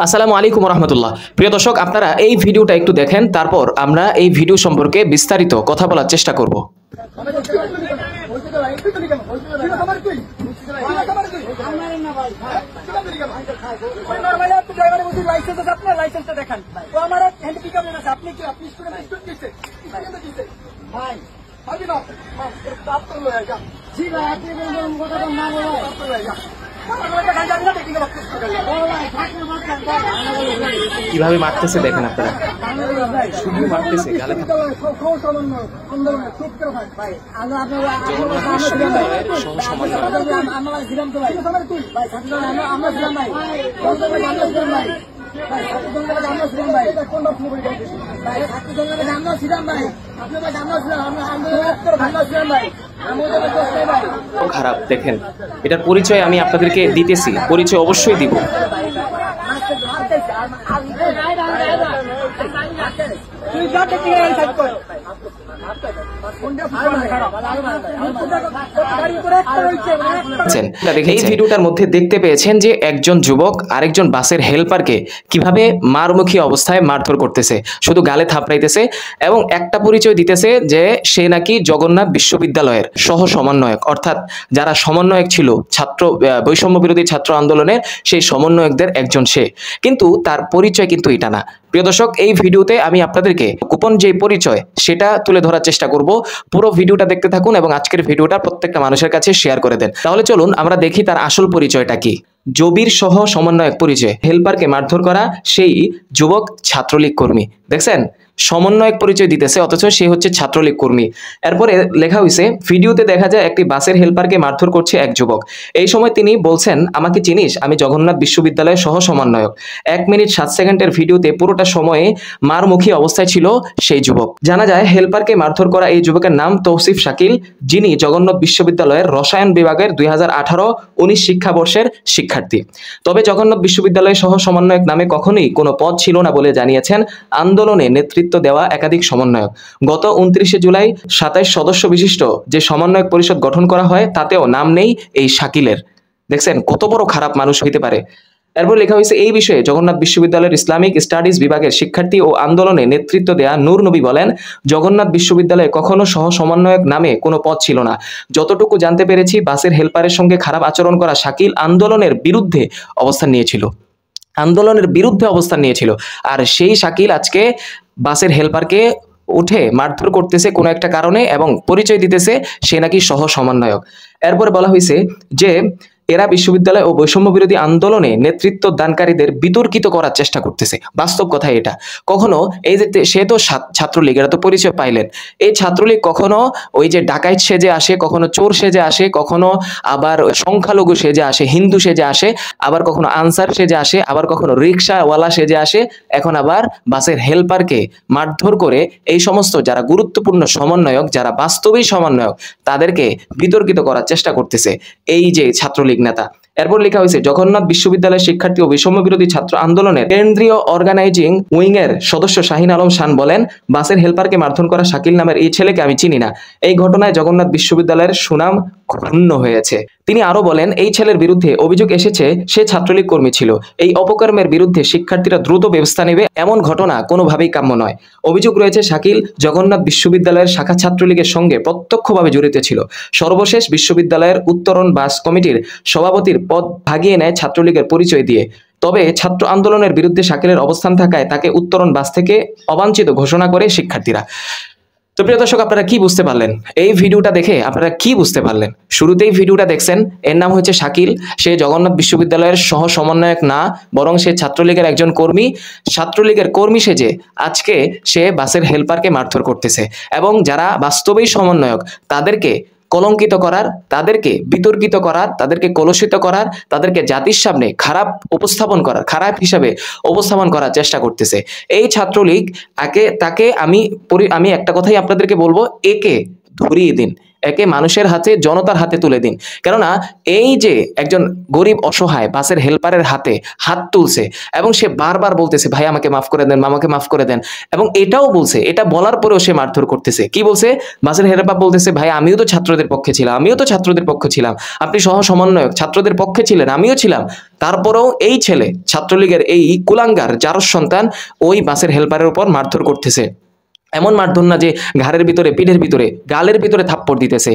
আসসালামু আলাইকুম রহমতুল্লাহ। প্রিয় দর্শক, আপনারা এই ভিডিওটা একটু দেখেন, তারপর আমরা এই ভিডিও সম্পর্কে বিস্তারিত কথা বলার চেষ্টা করব। কিভাবে মারতেছে দেখেন আপনারা, শুধু মারতেছে গালে। খারাপ দেখেন, এটার পরিচয় আমি আপনাদেরকে দিতেছি, পরিচয় অবশ্যই দিব। এই ভিডিওটার মধ্যে দেখতে পেয়েছেন যে একজন যুবক আরেকজন বাসের হেল্পারকে কিভাবে মারমুখী অবস্থায় মারধর করতেছে, শুধু গালে থাপড়াইতেছে এবং একটা পরিচয় দিতেছে যে সে নাকি জগন্নাথ বিশ্ববিদ্যালয়ের সহ সমন্বয়ক, অর্থাৎ যারা সমন্বয়ক ছিল ছাত্র বৈষম্য বিরোধী ছাত্র আন্দোলনের, সেই সমন্বয়কদের একজন সে। কিন্তু তার পরিচয় কিন্তু এটা না। প্রিয় দর্শক, এই ভিডিওতে আমি আপনাদেরকে গোপন যে পরিচয় সেটা তুলে ধরার চেষ্টা করব। পুরো ভিডিওটা দেখতে থাকুন এবং আজকের ভিডিওটা প্রত্যেকটা মানুষের কাছে শেয়ার করে দেন। তাহলে চলুন আমরা দেখি তার আসল পরিচয়টা কি। জবির সহ সমন্বয়ক পরিচয়, হেল্পারকে মারধর করা সেই যুবক ছাত্রলীগ কর্মী। দেখছেন, সমন্বয়ক পরিচয় দিতেছে অথচ সে হচ্ছে ছাত্রলীগ কর্মী। এরপরে লেখা হয়েছে, ভিডিওতে দেখা যায় একটি বাসের হেল্পারকে মারধর করছে এক যুবক। এই সময় তিনি বলছেন, আমাকে চিনিস, আমি জগন্নাথ বিশ্ববিদ্যালয়ের সহ সমন্বয়ক। 1 মিনিট 7 সেকেন্ডের ভিডিওতে পুরোটা সময়ে মারমুখী অবস্থায় ছিল সেই যুবক। জানা যায় হেল্পারকে মারধর করা এই যুবকের নাম তৌসিফ শাকিল, যিনি জগন্নাথ বিশ্ববিদ্যালয়ের রসায়ন বিভাগের 2018-19 শিক্ষাবর্ষের শিক্ষার্থী। তবে জগন্নাথ বিশ্ববিদ্যালয়ের সহ সমন্বয়ক নামে কখনোই কোনো পদ ছিল না বলে জানিয়েছেন আন্দোলনে নেতৃত্ব দেওয়া একাধিক সমন্বয়ক। গত 29 জুলাই 27 সদস্য বিশিষ্ট যে সমন্বয়ক পরিষদ গঠন করা হয় তাতেও নাম নেই এই শাকিলের। দেখছেন কত বড় খারাপ মানুষ হইতে পারে। এরপর লেখা হয়েছে, এই বিষয়ে জগন্নাথ বিশ্ববিদ্যালয়ের ইসলামিক স্টাডিজ বিভাগের শিক্ষার্থী ও আন্দোলনে নেতৃত্ব দেয়া নূর নবী বলেন, জগন্নাথ বিশ্ববিদ্যালয়ে কখনো সহ সমন্বয়ক নামে কোনো পদ ছিল না। যতটুকু জানতে পেরেছি, বাসের হেল্পারের সঙ্গে খারাপ আচরণ করা শাকিল আন্দোলনের বিরুদ্ধে অবস্থান নিয়েছিল, আর সেই শাকিল আজকে বাসের হেল্পারকে উঠে মারধর করতেছে কোনো একটা কারণে এবং পরিচয় দিতেছে সে নাকি সহ সমন্বয়ক। এরপরে বলা হয়েছে যে এরা বিশ্ববিদ্যালয় ও বৈষম্য বিরোধী আন্দোলনে নেতৃত্ব দানকারীদের বিতর্কিত করার চেষ্টা করতেছে। বাস্তব কথা এটা। কখনো এই যে সে তো ছাত্রলীগ, এরা তো পরিচয় পাইলেন, এই ছাত্রলীগ কখনো ওই যে ডাকাইত সেজে আসে, কখনো চোর সেজে আসে, কখনো আবার সংখ্যালঘু সেজে আসে, হিন্দু সেজে আসে, আবার কখনো আনসার সেজে আসে, আবার কখনো রিক্সাওয়ালা সেজে আসে, এখন আবার বাসের হেল্পারকে মারধর করে এই সমস্ত যারা গুরুত্বপূর্ণ সমন্বয়ক, যারা বাস্তবিক সমন্বয়ক, তাদেরকে বিতর্কিত করার চেষ্টা করতেছে এই যে ছাত্রলীগ নেতা। এরপর লেখা হয়েছে, জগন্নাথ বিশ্ববিদ্যালয়ের শিক্ষার্থী ও বৈষম্য বিরোধী ছাত্র আন্দোলনের কেন্দ্রীয় অর্গানাইজিং উইং এর সদস্য শাহিন আলম শান বলেন, বাসের হেল্পারকে মারধর করা শাকিল নামের এই ছেলেকে আমি চিনি না। এই ঘটনায় জগন্নাথ বিশ্ববিদ্যালয়ের সুনাম ক্ষুণ্ণ হয়েছে। তিনি আরো বলেন, এই ছেলের বিরুদ্ধে অভিযোগ এসেছে সে ছাত্রলীগ কর্মী ছিল। এই অপকর্মের বিরুদ্ধে শিক্ষার্থীরা দ্রুত ব্যবস্থা নেবে, এমন ঘটনা কোনোভাবেই কাম্য নয়। অভিযোগ রয়েছে শাকিল জগন্নাথ বিশ্ববিদ্যালয়ের শাখা ছাত্রলীগের সঙ্গে প্রত্যক্ষভাবে জড়িত ছিল। সর্বশেষ বিশ্ববিদ্যালয়ের উত্তরণ বাস কমিটির সভাপতির পদ ভাগিয়ে নেয় ছাত্রলীগের পরিচয় দিয়ে। তবে ছাত্র আন্দোলনের বিরুদ্ধে শাকিলের অবস্থান থাকায় তাকে উত্তরণ বাস থেকে অবাঞ্ছিত ঘোষণা করে শিক্ষার্থীরা। তো প্রিয় দর্শক, আপনারা কি বুঝতে পারলেন এই ভিডিওটা দেখে? আপনারা কি বুঝতে পারলেন? শুরুতেই ভিডিওটা দেখছেন, এর নাম হচ্ছে শাকিল। সে জগন্নাথ বিশ্ববিদ্যালয়ের সহ সমন্বয়ক না, বরং সে ছাত্রলীগের একজন কর্মী। ছাত্রলীগের কর্মী সেজে আজকে সে বাসের হেল্পারকে মারধর করতেছে এবং যারা বাস্তবেই সমন্বয়ক তাদেরকে কলঙ্কিত করার, তাদেরকে বিতর্কিত করার, তাদেরকে কলুষিত করার, তাদেরকে জাতির সামনে খারাপ উপস্থাপন করার, খারাপ হিসাবে উপস্থাপন করার চেষ্টা করতেছে এই ছাত্রলীগ। তাকে আমি একটা কথাই আপনাদেরকে বলবো, একে ধরিয়ে দিন, একে মানুষের হাতে, জনতার হাতে তুলে দিন। কেননা এই যে একজন গরিব অসহায় বাসের হেল্পারের হাতে হাত তুলছে এবং সে বারবার বলতেছে ভাই আমাকে মাফ করে দেন, আমাকে মাফ করে দেন, এবং এটাও বলছে, এটা বলার পরেও সে মারধর করতেছে। কি বলছে? বাসের হেল্পার বলতেছে ভাই আমিও তো ছাত্রদের পক্ষে ছিলাম, আমিও তো ছাত্রদের পক্ষে ছিলাম, আপনি সহ সমন্বয়ক, ছাত্রদের পক্ষে ছিলেন, আমিও ছিলাম, তারপরেও এই ছেলে ছাত্রলীগের এই কুলাঙ্গার জারস সন্তান ওই বাসের হেল্পারের উপর মারধর করতেছে। এমন মারধর না যে ঘাড়ের ভিতরে, পিঠের ভিতরে, গালের ভিতরে থাপ্পড় দিতেছে।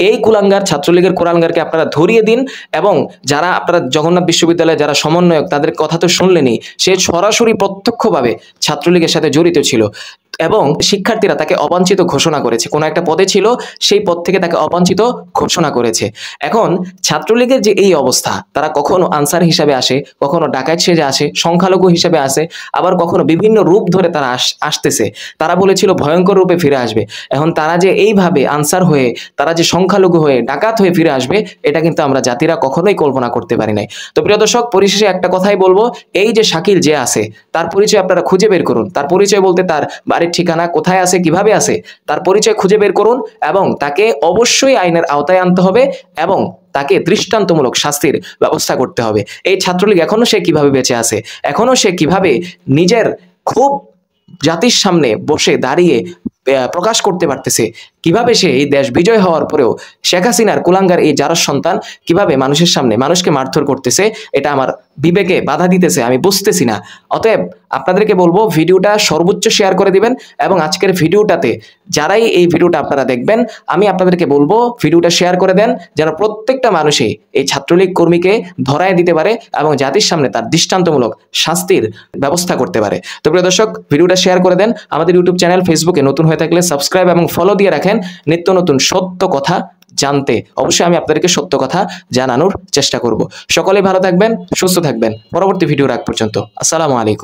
এই কুলাঙ্গার ছাত্রলীগের কুলাঙ্গারকে আপনারা ধরিয়ে দিন। এবং যারা আপনারা জগন্নাথ বিশ্ববিদ্যালয়ে যারা সমন্বয়ক তাদের কথা তো শুনলেনই, সে সরাসরি প্রত্যক্ষভাবে ছাত্রলীগের সাথে জড়িত ছিল এবং শিক্ষার্থীরা তাকে অবাঞ্ছিত ঘোষণা করেছে। কোনো একটা পদে ছিল, সেই পদ থেকে তাকে অবাঞ্ছিত ঘোষণা করেছে। এখন ছাত্রলীগের যে এই অবস্থা, তারা কখনো আনসার হিসাবে আসে, কখনো ডাকাত সেজে আসে, সংখ্যালঘু হিসাবে আসে, আবার কখনো বিভিন্ন রূপ ধরে তারা আসতেছে। তারা বলেছিল ভয়ঙ্কর রূপে ফিরে আসবে। এখন তারা যে এইভাবে আনসার হয়ে, তারা যে সংখ্যালঘু হয়ে, ডাকাত হয়ে ফিরে আসবে, এটা কিন্তু আমরা জাতিরা কখনোই কল্পনা করতে পারি নাই। তো প্রিয় দর্শক, পরিশেষে একটা কথাই বলবো, এই যে শাকিল যে আছে, তার পরিচয় আপনারা খুঁজে বের করুন। তার পরিচয় বলতে তার বাড়ির ঠিকানা, কোথায় আছে, কিভাবে আছে, তার পরিচয় খুঁজে বের করুন এবং তাকে অবশ্যই আইনের আওতায় আনতে হবে এবং তাকে দৃষ্টান্তমূলক শাস্তির ব্যবস্থা করতে হবে। এই ছাত্রলীগ এখনো সে কিভাবে বেঁচে আছে, এখনো সে কিভাবে নিজের খুব জাতির সামনে বসে দাঁড়িয়ে প্রকাশ করতে পারতেছে, কিভাবে সে এই দেশ বিজয় হওয়ার পরেও শেখ হাসিনার কুলাঙ্গার এই জারস সন্তান কিভাবে মানুষের সামনে মানুষকে মারধর করতেছে, এটা আমার বিবেকে বাধা দিতেছে, আমি বুঝতেছি না। অতএব আপনাদেরকে বলবো ভিডিওটা সর্বোচ্চ শেয়ার করে দিবেন এবং আজকের ভিডিওটাতে যারাই এই ভিডিওটা আপনারা দেখবেন, আমি আপনাদেরকে বলবো ভিডিওটা শেয়ার করে দেন, যেন প্রত্যেকটা মানুষই এই ছাত্রলীগ কর্মীকে ধরায় দিতে পারে এবং জাতির সামনে তার দৃষ্টান্তমূলক শাস্তির ব্যবস্থা করতে পারে। তো প্রিয় দর্শক, ভিডিওটা শেয়ার করে দেন। আমাদের ইউটিউব চ্যানেল, ফেসবুকে নতুন হয়ে থাকলে সাবস্ক্রাইব এবং ফলো দিয়ে রাখেন নিত্য নতুন সত্য কথা জানতে। অবশ্যই আমি আপনাদেরকে সত্য কথা জানানোর চেষ্টা করব। সকলেই ভালো থাকবেন, সুস্থ থাকবেন। পরবর্তী ভিডিও রাখ পর্যন্ত আসসালামু আলাইকুম।